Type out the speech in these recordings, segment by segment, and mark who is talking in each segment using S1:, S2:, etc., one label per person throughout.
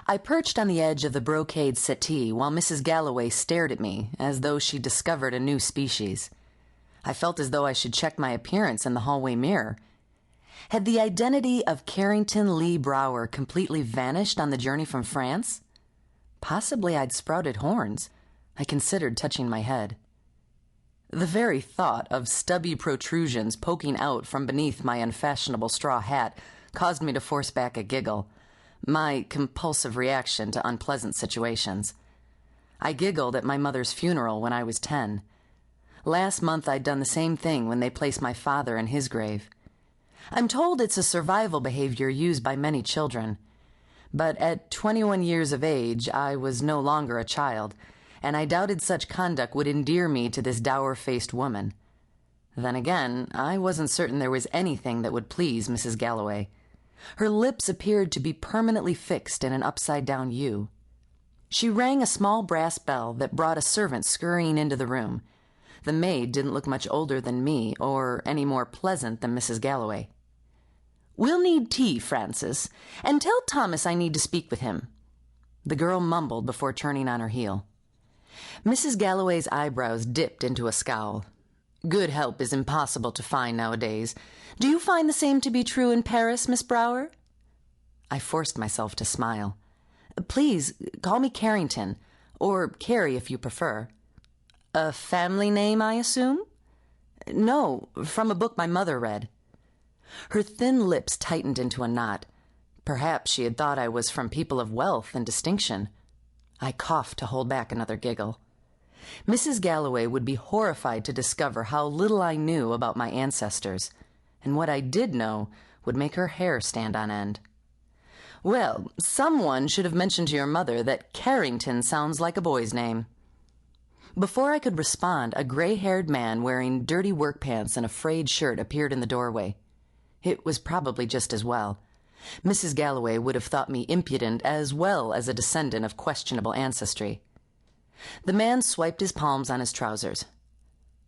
S1: I perched on the edge of the brocade settee while Mrs. Galloway stared at me as though she discovered a new species. I felt as though I should check my appearance in the hallway mirror. Had the identity of Carrington Lee Brouwer completely vanished on the journey from France? Possibly I'd sprouted horns. I considered touching my head. The very thought of stubby protrusions poking out from beneath my unfashionable straw hat caused me to force back a giggle, my compulsive reaction to unpleasant situations. I giggled at my mother's funeral when I was 10. Last month I'd done the same thing when they placed my father in his grave. I'm told it's a survival behavior used by many children. But at 21 years of age, I was no longer a child, and I doubted such conduct would endear me to this dour-faced woman. Then again, I wasn't certain there was anything that would please Mrs. Galloway. Her lips appeared to be permanently fixed in an upside-down U. She rang a small brass bell that brought a servant scurrying into the room. The maid didn't look much older than me, or any more pleasant than Mrs. Galloway. "We'll need tea, Frances, and tell Thomas I need to speak with him." The girl mumbled before turning on her heel. Mrs. Galloway's eyebrows dipped into a scowl. "Good help is impossible to find nowadays. Do you find the same to be true in Paris, Miss Brouwer?" I forced myself to smile. "Please, call me Carrington, or Carrie if you prefer." "A family name, I assume?" "No, from a book my mother read." Her thin lips tightened into a knot. Perhaps she had thought I was from people of wealth and distinction. I coughed to hold back another giggle. Mrs. Galloway would be horrified to discover how little I knew about my ancestors, and what I did know would make her hair stand on end. "Well, someone should have mentioned to your mother that Carrington sounds like a boy's name." Before I could respond, a gray-haired man wearing dirty work pants and a frayed shirt appeared in the doorway. It was probably just as well. Mrs. Galloway would have thought me impudent as well as a descendant of questionable ancestry. The man swiped his palms on his trousers.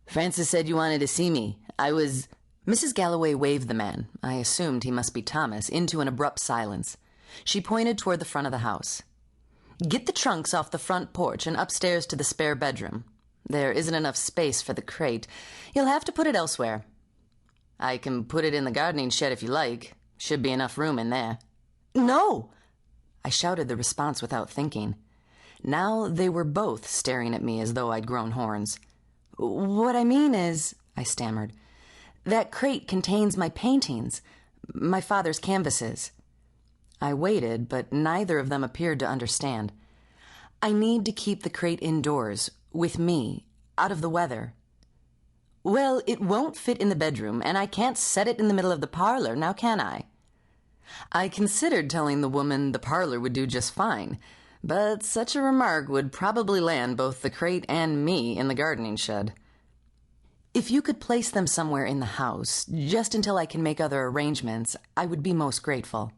S1: "Frances said you wanted to see me. Mrs. Galloway waved the man, I assumed he must be Thomas, into an abrupt silence. She pointed toward the front of the house. "Get the trunks off the front porch and upstairs to the spare bedroom. There isn't enough space for the crate. You'll have to put it elsewhere." "I can put it in the gardening shed if you like. Should be enough room in there." "No!" I shouted the response without thinking. Now they were both staring at me as though I'd grown horns. "What I mean is," I stammered, "that crate contains my paintings, my father's canvases." I waited, but neither of them appeared to understand. "I need to keep the crate indoors, with me, out of the weather." "Well, it won't fit in the bedroom, and I can't set it in the middle of the parlor, now can I?" I considered telling the woman the parlor would do just fine, but such a remark would probably land both the crate and me in the gardening shed. "If you could place them somewhere in the house, just until I can make other arrangements, I would be most grateful."